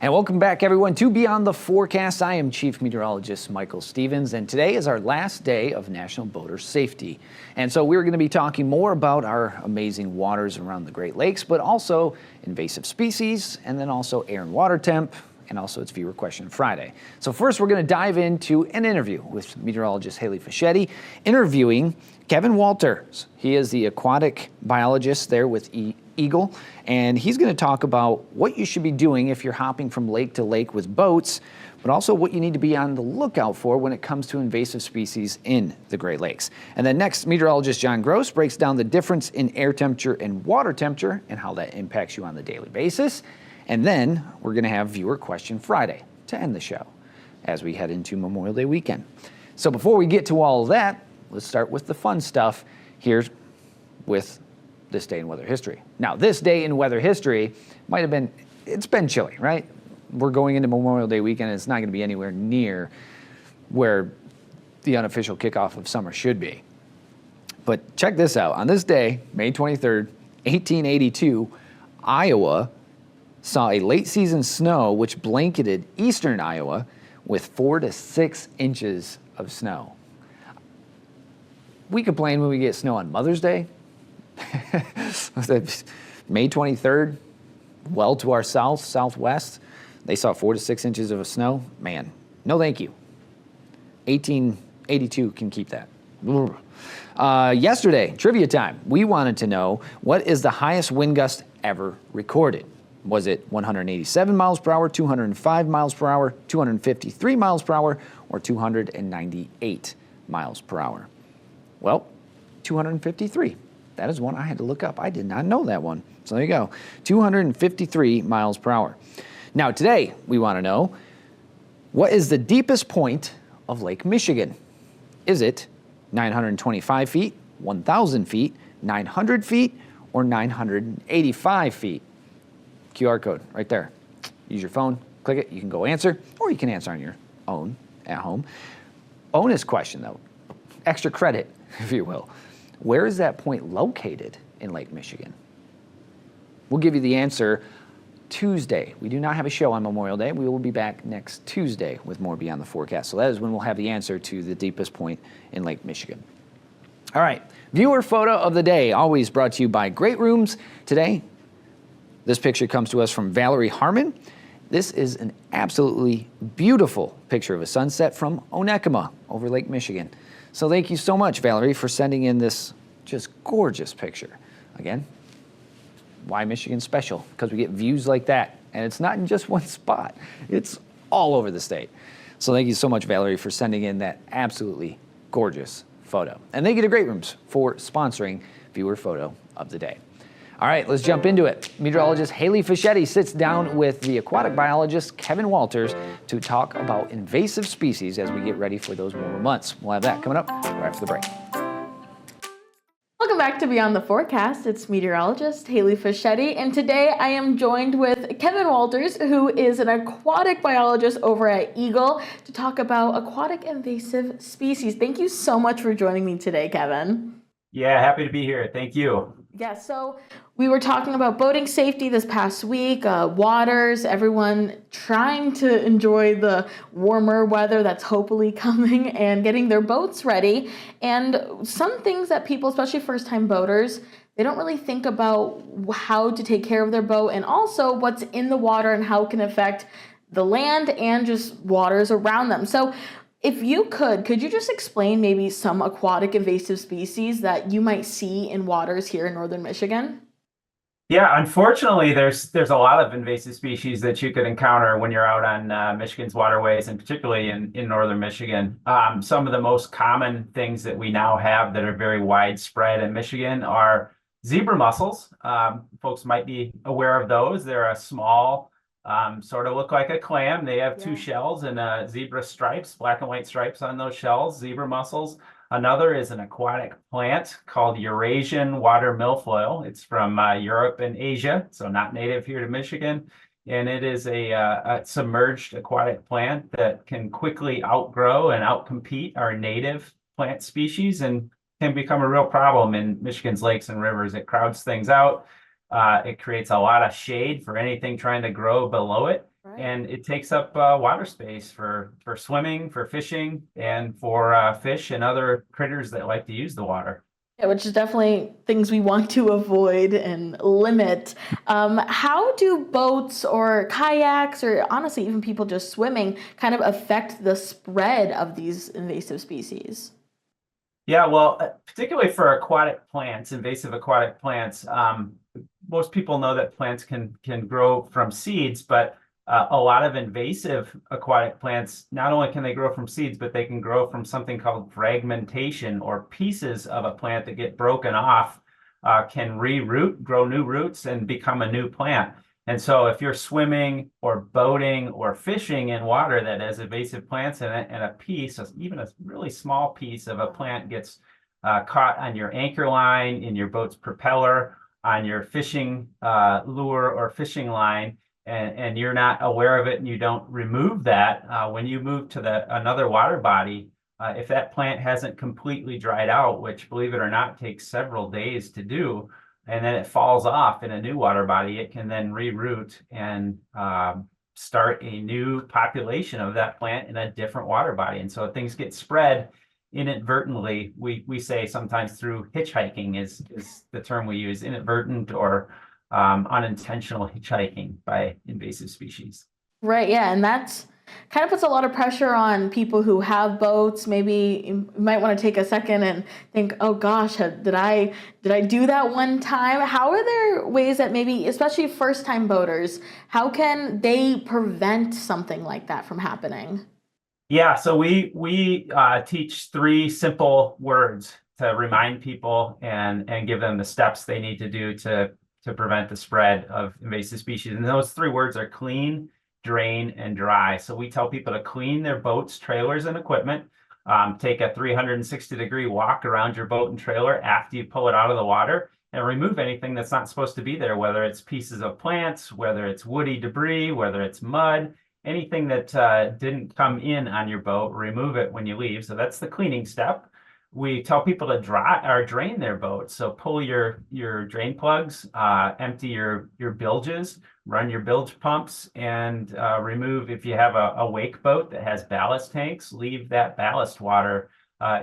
And welcome back, everyone, to Beyond the Forecast. I am Chief Meteorologist Michael Stevens, and today is our last day of National Boater Safety. And so we're going to be talking more about our amazing waters around the Great Lakes, but also invasive species, and then also air and water temp, and also it's Viewer Question Friday. So first, we're going to dive into an interview with meteorologist Haley Fischetti, interviewing Kevin Walters. He is the aquatic biologist there with EGLE, and he's going to talk about what you should be doing if you're hopping from lake to lake with boats, but also what you need to be on the lookout for when it comes to invasive species in the Great Lakes. And then next, meteorologist John Gross breaks down the difference in air temperature and water temperature and how that impacts you on the daily basis. And then we're going to have Viewer Question Friday to end the show as we head into Memorial Day weekend. So before we get to all of that, let's start with the fun stuff here with this day in weather history. Now, this day in weather history might have been, it's been chilly, right? We're going into Memorial Day weekend, and it's not going to be anywhere near where the unofficial kickoff of summer should be. But check this out. On this day, May 23rd, 1882, Iowa saw a late season snow which blanketed eastern Iowa with 4 to 6 inches of snow. We complain when we get snow on Mother's Day. May 23rd, well to our southwest, they saw 4 to 6 inches of snow. Man, no thank you. 1882 can keep that. Yesterday, trivia time, we wanted to know, what is the highest wind gust ever recorded? Was it 187 miles per hour, 205 miles per hour, 253 miles per hour, or 298 miles per hour? Well, 253. That is one I had to look up. I did not know that one. So there you go. 253 miles per hour. Now today, we want to know, what is the deepest point of Lake Michigan? Is it 925 feet, 1,000 feet, 900 feet, or 985 feet? QR code right there. Use your phone, click it, you can go answer, or you can answer on your own at home. Bonus question though, extra credit, if you will. Where is that point located in Lake Michigan? We'll give you the answer Tuesday. We do not have a show on Memorial Day. We will be back next Tuesday with more Beyond the Forecast. So that is when we'll have the answer to the deepest point in Lake Michigan. All right, viewer photo of the day, always brought to you by Great Rooms. Today, this picture comes to us from Valerie Harmon. This is an absolutely beautiful picture of a sunset from Onekama over Lake Michigan. So thank you so much, Valerie, for sending in this just gorgeous picture. Again, why Michigan special? Because we get views like that. And it's not in just one spot. It's all over the state. So thank you so much, Valerie, for sending in that absolutely gorgeous photo. And thank you to Great Rooms for sponsoring Viewer Photo of the Day. All right, let's jump into it. Meteorologist Haley Fischetti sits down with the aquatic biologist Kevin Walters to talk about invasive species as we get ready for those warmer months. We'll have that coming up right after the break. Welcome back to Beyond the Forecast. It's meteorologist Haley Fischetti, and today I am joined with Kevin Walters, who is an aquatic biologist over at EGLE, to talk about aquatic invasive species. Thank you so much for joining me today, Kevin. Yeah, happy to be here. Thank you. Yeah, so we were talking about boating safety this past week, waters, everyone trying to enjoy the warmer weather that's hopefully coming and getting their boats ready. And some things that people, especially first-time boaters, they don't really think about how to take care of their boat, and also what's in the water and how it can affect the land and just waters around them. So if you could you just explain maybe some aquatic invasive species that you might see in waters here in northern Michigan? Yeah, unfortunately, there's a lot of invasive species that you could encounter when you're out on Michigan's waterways, and particularly in northern Michigan. Some of the most common things that we now have that are very widespread in Michigan are zebra mussels. Folks might be aware of those. They're a small, sort of look like a clam. They have two shells and zebra stripes, black and white stripes on those shells, zebra mussels. Another is an aquatic plant called Eurasian water milfoil. It's from Europe and Asia, so not native here to Michigan. And it is a submerged aquatic plant that can quickly outgrow and outcompete our native plant species and can become a real problem in Michigan's lakes and rivers. It crowds things out. It creates a lot of shade for anything trying to grow below it. and it takes up water space for swimming, for fishing, and for fish and other critters that like to use the water. Yeah, which is definitely things we want to avoid and limit. How do boats or kayaks, or honestly, even people just swimming, kind of affect the spread of these invasive species? Yeah, well, particularly for aquatic plants, invasive aquatic plants, most people know that plants can grow from seeds, but a lot of invasive aquatic plants, not only can they grow from seeds, but they can grow from something called fragmentation, or pieces of a plant that get broken off, can reroot, grow new roots, and become a new plant. And so if you're swimming or boating or fishing in water that has invasive plants in it, and a piece, even a really small piece of a plant gets caught on your anchor line, in your boat's propeller, on your fishing lure or fishing line, and you're not aware of it and you don't remove that, when you move to another water body, if that plant hasn't completely dried out, which, believe it or not, takes several days to do, and then it falls off in a new water body, it can then reroot and start a new population of that plant in a different water body. And so things get spread inadvertently. We say sometimes through hitchhiking is the term we use, inadvertent or unintentional hitchhiking by invasive species. Right, yeah, and that's kind of puts a lot of pressure on people who have boats. Maybe you might want to take a second and think, "Oh gosh, did I do that one time?" How are there ways that maybe, especially first-time boaters, how can they prevent something like that from happening? Yeah, so we teach 3 simple words to remind people and give them the steps they need to do to prevent the spread of invasive species. And those 3 words are clean, drain, and dry. So we tell people to clean their boats, trailers, and equipment. Take a 360-degree walk around your boat and trailer after you pull it out of the water, and remove anything that's not supposed to be there, whether it's pieces of plants, whether it's woody debris, whether it's mud, anything that didn't come in on your boat, remove it when you leave. So that's the cleaning step. We tell people to dry or drain their boats. So pull your drain plugs, empty your bilges, run your bilge pumps, and remove, if you have a wake boat that has ballast tanks, leave that ballast water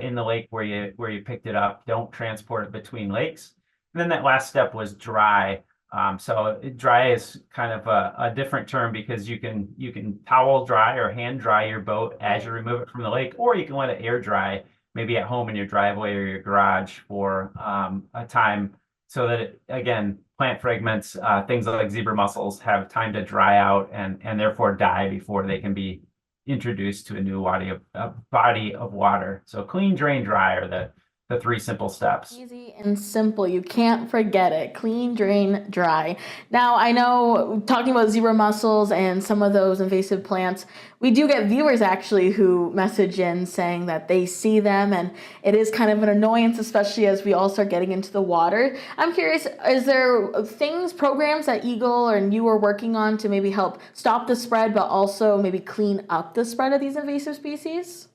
in the lake where you picked it up. Don't transport it between lakes. And then that last step was dry. So dry is kind of a different term, because you can towel dry or hand dry your boat as you remove it from the lake, or you can let it air dry, maybe at home in your driveway or your garage for a time, so that again, plant fragments, things like zebra mussels, have time to dry out and therefore die before they can be introduced to a new body of water. So clean, drain, dry are the 3 simple steps. Easy and simple. You can't forget it. Clean, drain, dry. Now, I know, talking about zebra mussels and some of those invasive plants, we do get viewers actually who message in saying that they see them, and it is kind of an annoyance, especially as we all start getting into the water. I'm curious, is there programs that EGLE and you are working on to maybe help stop the spread, but also maybe clean up the spread of these invasive species?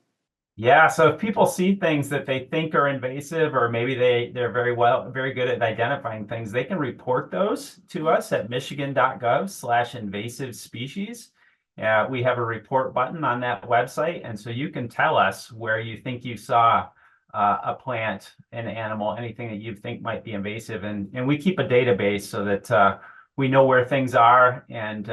Yeah, so if people see things that they think are invasive, or maybe they're very good at identifying things, they can report those to us at michigan.gov/invasive species. We have a report button on that website, and so you can tell us where you think you saw a plant, an animal, anything that you think might be invasive, and we keep a database so that we know where things are, and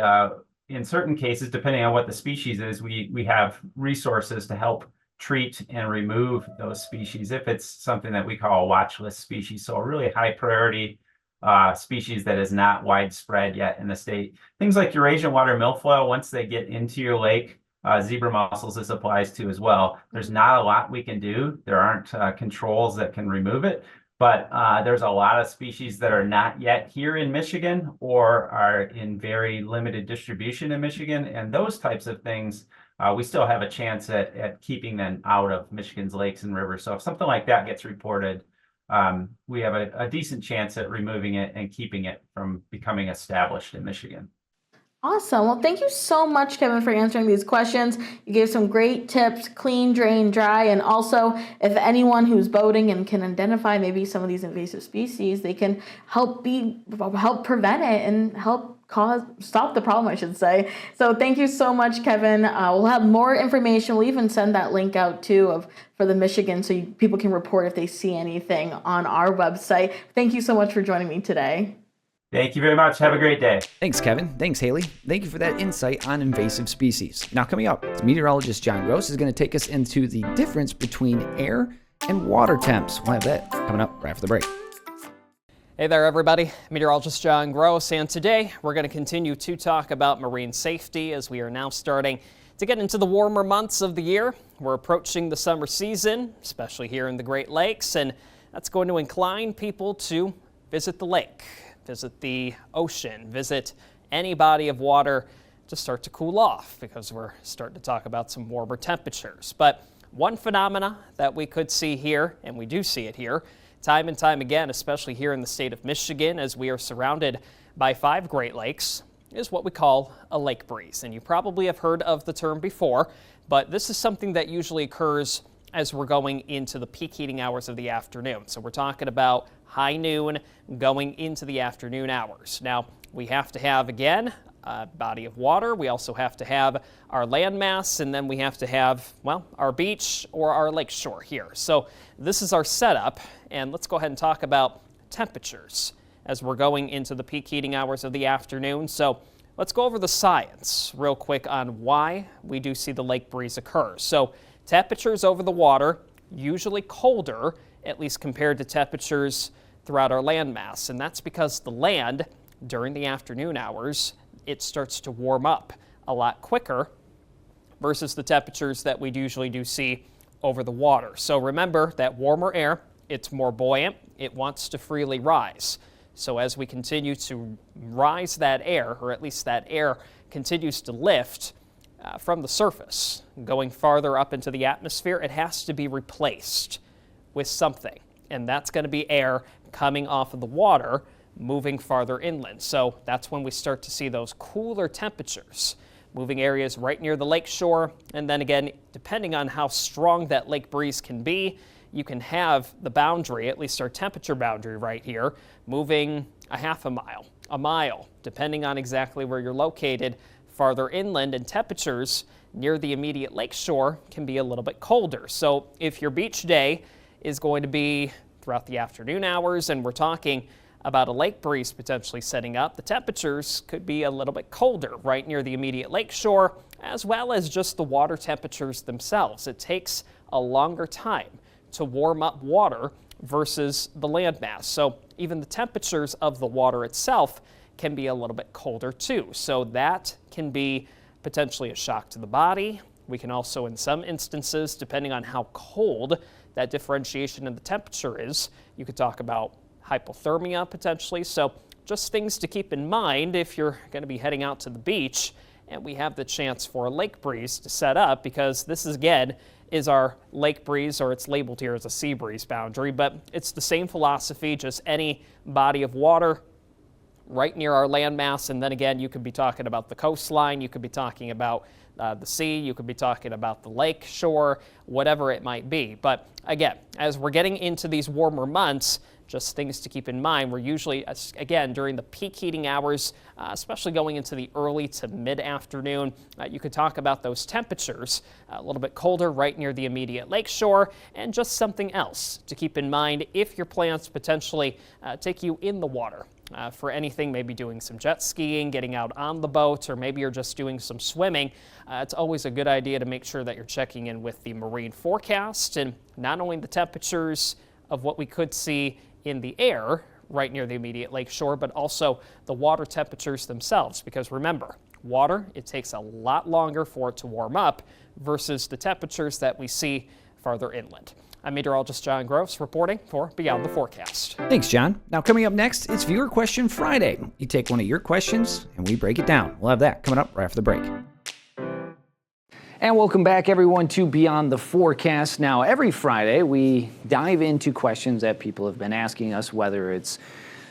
in certain cases, depending on what the species is, we have resources to help treat and remove those species if it's something that we call a watch list species. So a really high priority species that is not widespread yet in the state. Things like Eurasian water milfoil, once they get into your lake, zebra mussels this applies to as well. There's not a lot we can do. There aren't controls that can remove it, but there's a lot of species that are not yet here in Michigan, or are in very limited distribution in Michigan, and those types of things, we still have a chance at keeping them out of Michigan's lakes and rivers. So if something like that gets reported, we have a decent chance at removing it and keeping it from becoming established in Michigan. Awesome. Well, thank you so much, Kevin, for answering these questions. You gave some great tips: clean, drain, dry, and also if anyone who's boating and can identify maybe some of these invasive species, they can help prevent it and help stop the problem, I should say. So thank you so much, Kevin. We'll have more information. We'll even send that link out too for the Michigan, so people can report if they see anything on our website. Thank you so much for joining me today. Thank you very much. Have a great day. Thanks, Kevin. Thanks, Haley. Thank you for that insight on invasive species. Now, coming up, meteorologist John Gross is going to take us into the difference between air and water temps. We'll have that coming up right after the break. Hey there, everybody. Meteorologist John Gross, and today we're going to continue to talk about marine safety as we are now starting to get into the warmer months of the year. We're approaching the summer season, especially here in the Great Lakes, and that's going to incline people to visit the lake, visit the ocean, visit any body of water to start to cool off, because we're starting to talk about some warmer temperatures. But one phenomena that we could see here, and we do see it here, time and time again, especially here in the state of Michigan, as we are surrounded by 5 Great Lakes, is what we call a lake breeze. And you probably have heard of the term before, but this is something that usually occurs as we're going into the peak heating hours of the afternoon. So we're talking about high noon going into the afternoon hours. Now, we have to have, again, a body of water. We also have to have our landmass, and then we have to have, well, our beach or our lake shore here. So this is our setup, and let's go ahead and talk about temperatures as we're going into the peak heating hours of the afternoon. So let's go over the science real quick on why we do see the lake breeze occur. So temperatures over the water usually colder, at least compared to temperatures throughout our landmass, and that's because the land during the afternoon hours, it starts to warm up a lot quicker versus the temperatures that we usually do see over the water. So remember that warmer air, it's more buoyant, it wants to freely rise. So as we continue to rise that air, or at least that air continues to lift from the surface, going farther up into the atmosphere, it has to be replaced with something. And that's going to be air coming off of the water, moving farther inland. So that's when we start to see those cooler temperatures, moving areas right near the lake shore. And then again, depending on how strong that lake breeze can be, you can have the boundary, at least our temperature boundary right here, moving a half a mile, depending on exactly where you're located farther inland, and temperatures near the immediate lake shore can be a little bit colder. So if your beach day is going to be throughout the afternoon hours, and we're talking about a lake breeze potentially setting up, the temperatures could be a little bit colder right near the immediate lake shore, as well as just the water temperatures themselves. It takes a longer time to warm up water versus the landmass. So even the temperatures of the water itself can be a little bit colder too. So that can be potentially a shock to the body. We can also, in some instances, depending on how cold that differentiation in the temperature is, you could talk about hypothermia potentially. So just things to keep in mind if you're going to be heading out to the beach and we have the chance for a lake breeze to set up, because this is, again, is our lake breeze, or it's labeled here as a sea breeze boundary, but it's the same philosophy, just any body of water right near our landmass. And then again, you could be talking about the coastline, you could be talking about the sea, you could be talking about the lake shore, whatever it might be. But again, as we're getting into these warmer months, just things to keep in mind. We're usually, again, during the peak heating hours, especially going into the early to mid-afternoon, you could talk about those temperatures a little bit colder right near the immediate lake shore. And just something else to keep in mind if your plans potentially take you in the water. For anything, maybe doing some jet skiing, getting out on the boat, or maybe you're just doing some swimming, it's always a good idea to make sure that you're checking in with the marine forecast, and not only the temperatures of what we could see in the air right near the immediate lake shore, but also the water temperatures themselves. Because remember, water, it takes a lot longer for it to warm up versus the temperatures that we see farther inland. I'm meteorologist John Gross reporting for Beyond the Forecast. Thanks, John. Now, coming up next, it's Viewer Question Friday. You take one of your questions and we break it down. We'll have that coming up right after the break. And welcome back, everyone, to Beyond the Forecast. Now, every Friday, we dive into questions that people have been asking us, whether it's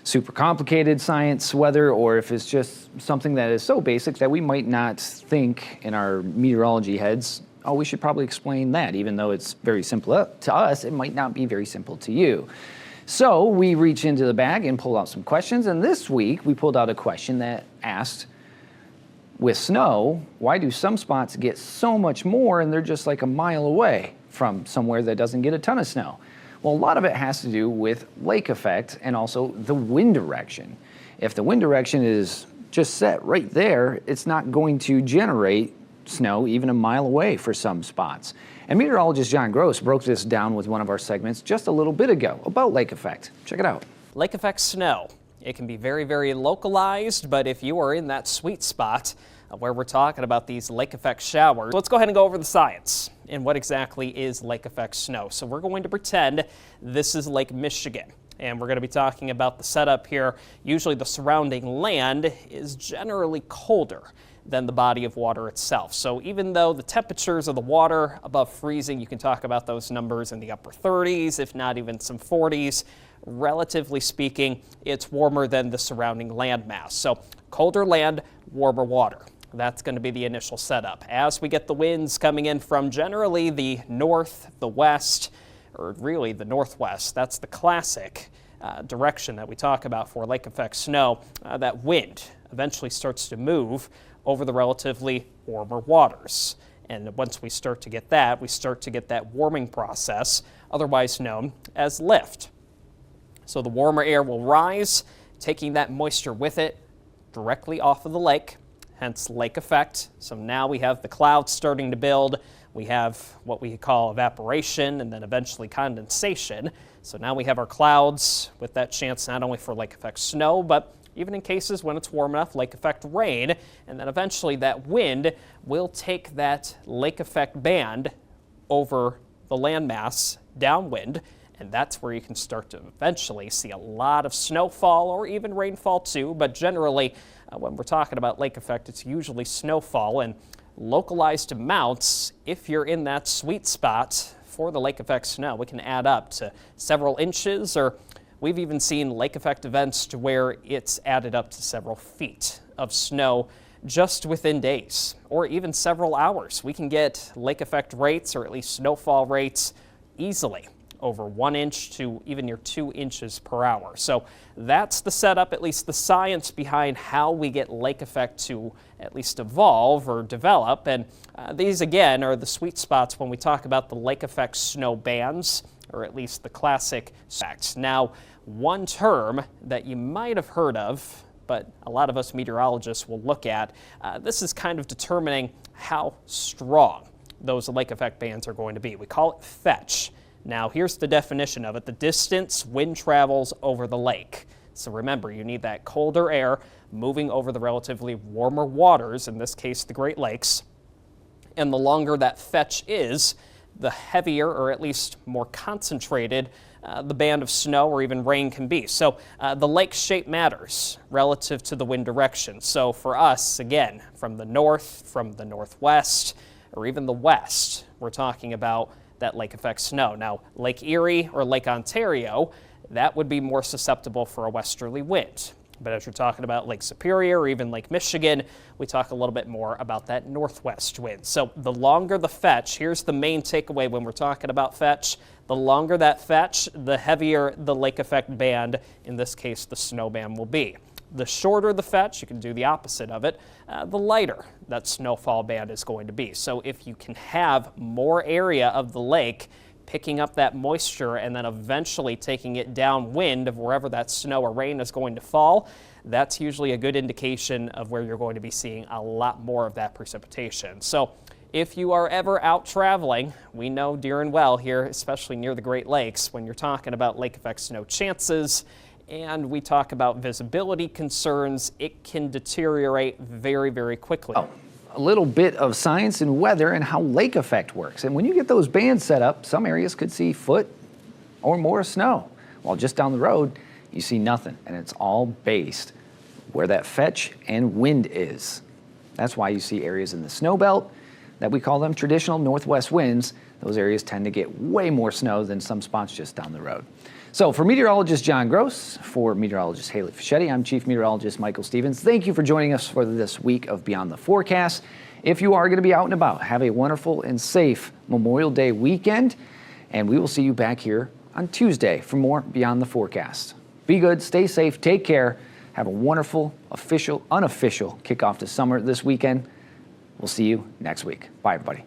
super complicated science weather, or if it's just something that is so basic that we might not think in our meteorology heads, oh, we should probably explain that. Even though it's very simple to us, it might not be very simple to you. So we reached into the bag and pulled out some questions, and this week we pulled out a question that asked, with snow, why do some spots get so much more and they're just like a mile away from somewhere that doesn't get a ton of snow? Well, a lot of it has to do with lake effect and also the wind direction. If the wind direction is just set right there, it's not going to generate snow even a mile away for some spots. And meteorologist John Gross broke this down with one of our segments just a little bit ago about lake effect. Check it out. Lake effect snow. It can be very, very localized, but if you are in that sweet spot where we're talking about these lake effect showers, let's go ahead and go over the science and what exactly is lake effect snow. So we're going to pretend this is Lake Michigan, and we're going to be talking about the setup here. Usually the surrounding land is generally colder than the body of water itself. So even though the temperatures of the water above freezing, you can talk about those numbers in the upper 30s, if not even some 40s, relatively speaking, it's warmer than the surrounding landmass. So colder land, warmer water. That's going to be the initial setup. As we get the winds coming in from generally the north, the west, or really the northwest, that's the classic direction that we talk about for lake effect snow. That wind eventually starts to move over the relatively warmer waters. And once we start to get that, we start to get that warming process, otherwise known as lift. So the warmer air will rise, taking that moisture with it directly off of the lake, hence lake effect. So now we have the clouds starting to build. We have what we call evaporation and then eventually condensation. So now we have our clouds with that chance not only for lake effect snow, but even in cases when it's warm enough, lake effect rain, and then eventually that wind will take that lake effect band over the landmass downwind, and that's where you can start to eventually see a lot of snowfall or even rainfall too, but generally when we're talking about lake effect, it's usually snowfall and localized amounts. If you're in that sweet spot for the lake effect snow, it can add up to several inches, or we've even seen lake effect events to where it's added up to several feet of snow just within days or even several hours. We can get lake effect rates or at least snowfall rates easily over 1 inch to even near 2 inches per hour. So that's the setup, at least the science behind how we get lake effect to at least evolve or develop. And these again are the sweet spots when we talk about the lake effect snow bands, or at least the classic facts. Now, one term that you might have heard of, but a lot of us meteorologists will look at, this is kind of determining how strong those lake effect bands are going to be. We call it fetch. Now, here's the definition of it: the distance wind travels over the lake. So remember, you need that colder air moving over the relatively warmer waters, in this case the Great Lakes, and the longer that fetch is, the heavier or at least more concentrated the band of snow or even rain can be. So the lake shape matters relative to the wind direction. So for us, again, from the north, from the northwest, or even the west, we're talking about that lake effect snow. Now, Lake Erie or Lake Ontario, that would be more susceptible for a westerly wind. But as you're talking about Lake Superior or even Lake Michigan, we talk a little bit more about that northwest wind. So the longer the fetch, here's the main takeaway when we're talking about fetch: the longer that fetch, the heavier the lake effect band, in this case the snow band, will be. The shorter the fetch, you can do the opposite of it, the lighter that snowfall band is going to be. So if you can have more area of the lake picking up that moisture and then eventually taking it downwind of wherever that snow or rain is going to fall, that's usually a good indication of where you're going to be seeing a lot more of that precipitation. So if you are ever out traveling, we know dear and well here, especially near the Great Lakes, when you're talking about lake effect snow chances and we talk about visibility concerns, it can deteriorate very, very quickly. A little bit of science and weather and how lake effect works. And when you get those bands set up, some areas could see foot or more snow, while just down the road, you see nothing. And it's all based where that fetch and wind is. That's why you see areas in the snow belt that we call them traditional northwest winds. Those areas tend to get way more snow than some spots just down the road. So for meteorologist John Gross, for meteorologist Haley Fischetti, I'm Chief Meteorologist Michael Stevens. Thank you for joining us for this week of Beyond the Forecast. If you are going to be out and about, have a wonderful and safe Memorial Day weekend, and we will see you back here on Tuesday for more Beyond the Forecast. Be good, stay safe, take care. Have a wonderful, official, unofficial kickoff to summer this weekend. We'll see you next week. Bye, everybody.